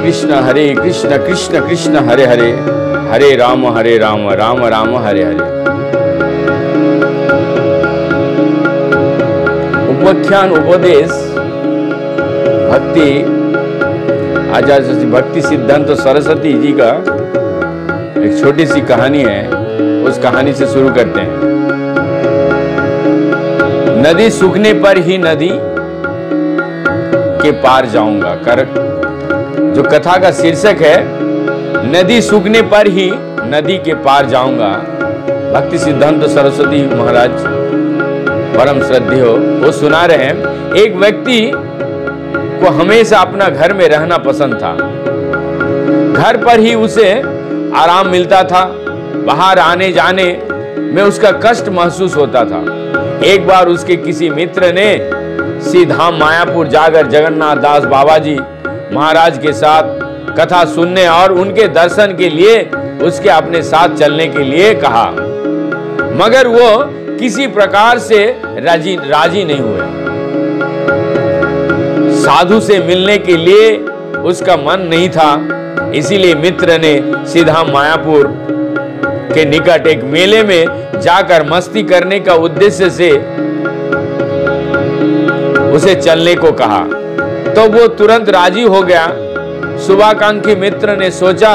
कृष्ण कृष्ण कृष्ण हरे हरे, हरे राम राम राम हरे हरे। उपाख्यान उपदेश भक्ति आचार्य भक्ति सिद्धांत सरस्वती जी का एक छोटी सी कहानी है, उस कहानी से शुरू करते हैं। नदी सूखने पर ही नदी के पार जाऊंगा। जो कथा का शीर्षक है नदी सूखने पर ही नदी के पार जाऊंगा, भक्ति सिद्धांत सरस्वती महाराज परम श्रद्धेय हो, वो सुना रहे हैं। एक व्यक्ति को हमेशा अपना घर में रहना पसंद था। घर पर ही उसे आराम मिलता था, बाहर आने जाने में उसका कष्ट महसूस होता था। एक बार उसके किसी मित्र ने श्री धाम मायापुर जाकर जगन्नाथ दास बाबा जी महाराज के साथ कथा सुनने और उनके दर्शन के लिए उसके अपने साथ चलने के लिए कहा, मगर वो किसी प्रकार से राजी नहीं हुए। साधु से मिलने के लिए उसका मन नहीं था। इसीलिए मित्र ने सीधा मायापुर के निकट एक मेले में जाकर मस्ती करने का उद्देश्य से उसे चलने को कहा, तो वो तुरंत राजी हो गया। शुभाकांक्षी मित्र ने सोचा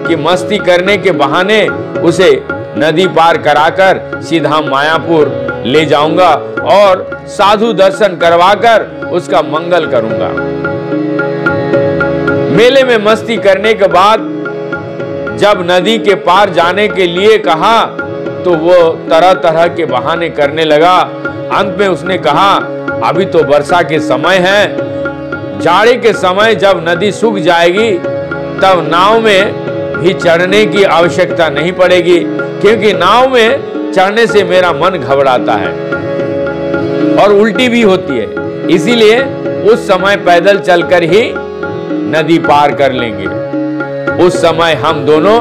कि मस्ती करने के बहाने उसे नदी पार कराकर सीधा मायापुर ले जाऊंगा और साधु दर्शन करवाकर उसका मंगल करूंगा। मेले में मस्ती करने के बाद जब नदी के पार जाने के लिए कहा तो वो तरह तरह के बहाने करने लगा। अंत में उसने कहा, अभी तो वर्षा के समय है, जाड़े के समय जब नदी सूख जाएगी तब नाव में भी चढ़ने की आवश्यकता नहीं पड़ेगी, क्योंकि नाव में चढ़ने से मेरा मन घबराता है और उल्टी भी होती है। इसीलिए उस समय पैदल चलकर ही नदी पार कर लेंगे। उस समय हम दोनों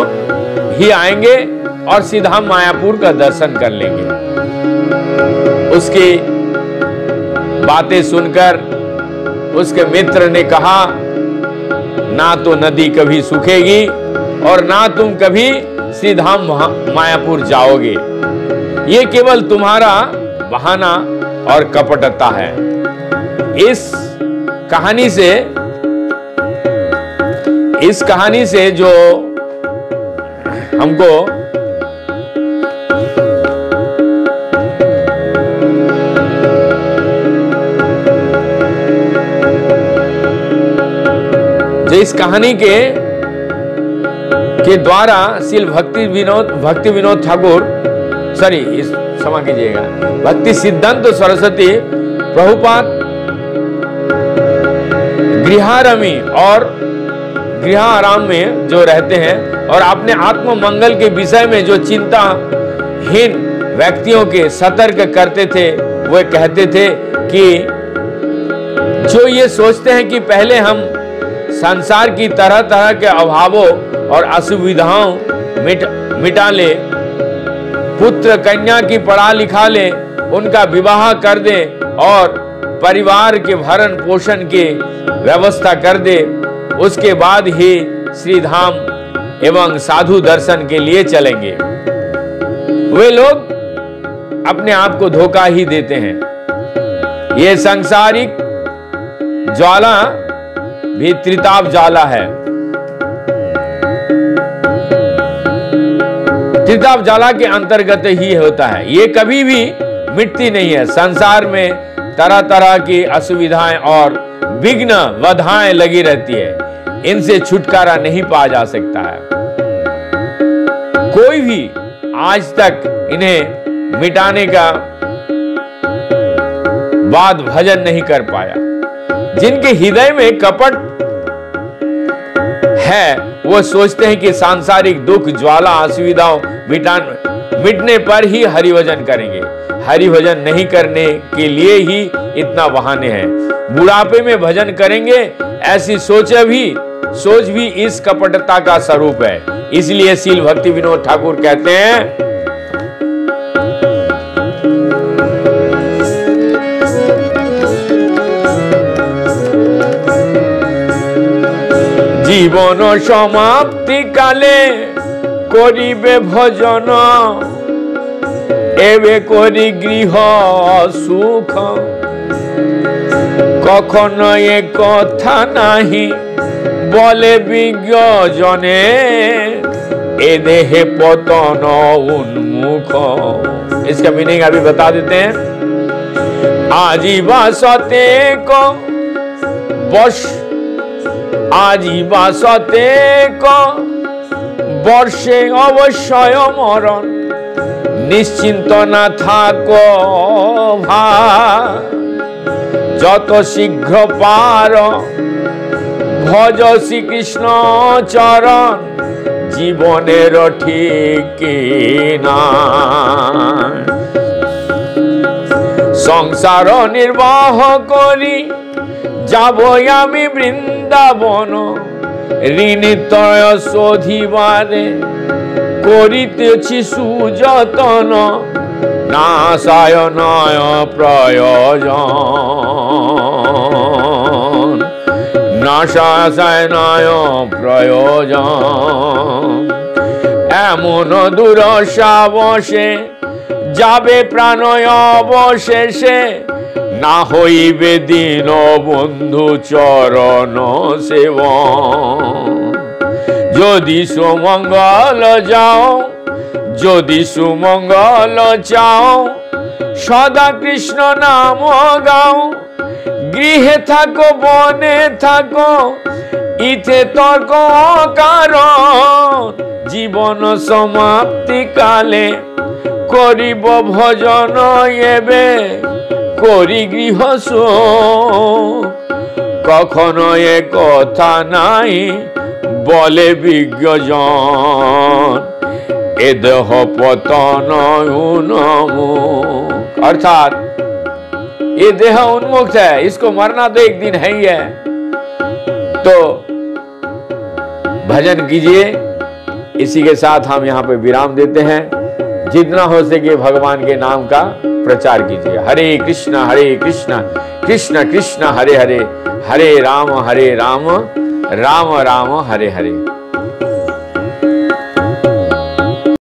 ही आएंगे और सीधा मायापुर का दर्शन कर लेंगे। उसकी बातें सुनकर उसके मित्र ने कहा, ना तो नदी कभी सूखेगी और ना तुम कभी श्रीधाम मायापुर जाओगे। ये केवल तुम्हारा बहाना और कपटता है। इस कहानी से जो हमको इस कहानी के द्वारा श्री भक्ति विनोद ठाकुर क्षमा कीजिएगा, भक्ति सिद्धांत सरस्वती प्रभुपाद गृहारमी और गृहाराम में जो रहते हैं और अपने आत्म मंगल के विषय में जो चिंताहीन व्यक्तियों के सतर्क करते थे, वो कहते थे कि जो ये सोचते हैं कि पहले हम संसार की तरह तरह के अभावों और असुविधाओं मिटा ले, पुत्र कन्या की पढ़ा लिखा ले, उनका विवाह कर दे और परिवार के भरण पोषण की व्यवस्था कर दे, उसके बाद ही श्री धाम एवं साधु दर्शन के लिए चलेंगे। वे लोग अपने आप को धोखा ही देते हैं। ये सांसारिक ज्वाला भी त्रिताप ज्वाला है। त्रिताप ज्वाला के अंतर्गत ही होता है, ये कभी भी मिटती नहीं है। संसार में तरह तरह की असुविधाएं और विघ्न बाधाएं लगी रहती है, इनसे छुटकारा नहीं पाया जा सकता है। कोई भी आज तक इन्हें मिटाने का बाद भजन नहीं कर पाया। जिनके हृदय में कपट है, वो सोचते हैं कि सांसारिक दुख ज्वाला असुविधाओं मिटने पर ही हरिभजन करेंगे। हरिभजन नहीं करने के लिए ही इतना बहाने हैं। बुढ़ापे में भजन करेंगे, ऐसी सोच भी इस कपटता का स्वरूप है। इसलिए श्री भक्ति विनोद ठाकुर कहते हैं, জীবন সমাপ্তি কালে করিবে ভজন, এবে করি গৃহ সুখ। কখনো এ কথা নাহি বলে বিজ্ঞ জনে, ए देहे पतन उन्मुख। इसका मीनिंग अभी बता देते हैं। आजीवासते को वर्ष, आजीवासते को वर्षे अवश्य मरण, निश्चिंत ना थाको भाई, যত শীঘ্র পার ভজ শ্রীকৃষ্ণ চরণ, জীবনের ঠিক না। সংসার নির্বাহ করি যাব আমি বৃন্দাবন, ঋণিতয় শোধিবারে করিতেছি সুযতন, নাশায় নয় প্রয়োজন, নাশায় নয় প্রয়োজন। এমন দুরসা বসে যাবে প্রাণয় অবশেষে, না হইবে দীন বন্ধু চরণ সেবন। যদি সুমঙ্গল যাও, যদি সুমঙ্গল চাও, সদা কৃষ্ণ নাম গাও। গৃহে থাকো বনে থাকো, ইথে তর্ক কারণ, জীবন সমাপ্তি কালে করিব ভজন, এবে করি গৃহ সুখ। কখনো এ কথা নাই বলে বিজ্ঞজন, ए देह पतन उन्मुख। अर्थात ये देह उन्मुख है, इसको मरना तो एक दिन है ही है। तो भजन कीजिए। इसी के साथ हम यहाँ पे विराम देते हैं। जितना हो सके भगवान के नाम का प्रचार कीजिए। हरे कृष्ण कृष्ण कृष्ण हरे हरे, हरे राम राम राम हरे हरे।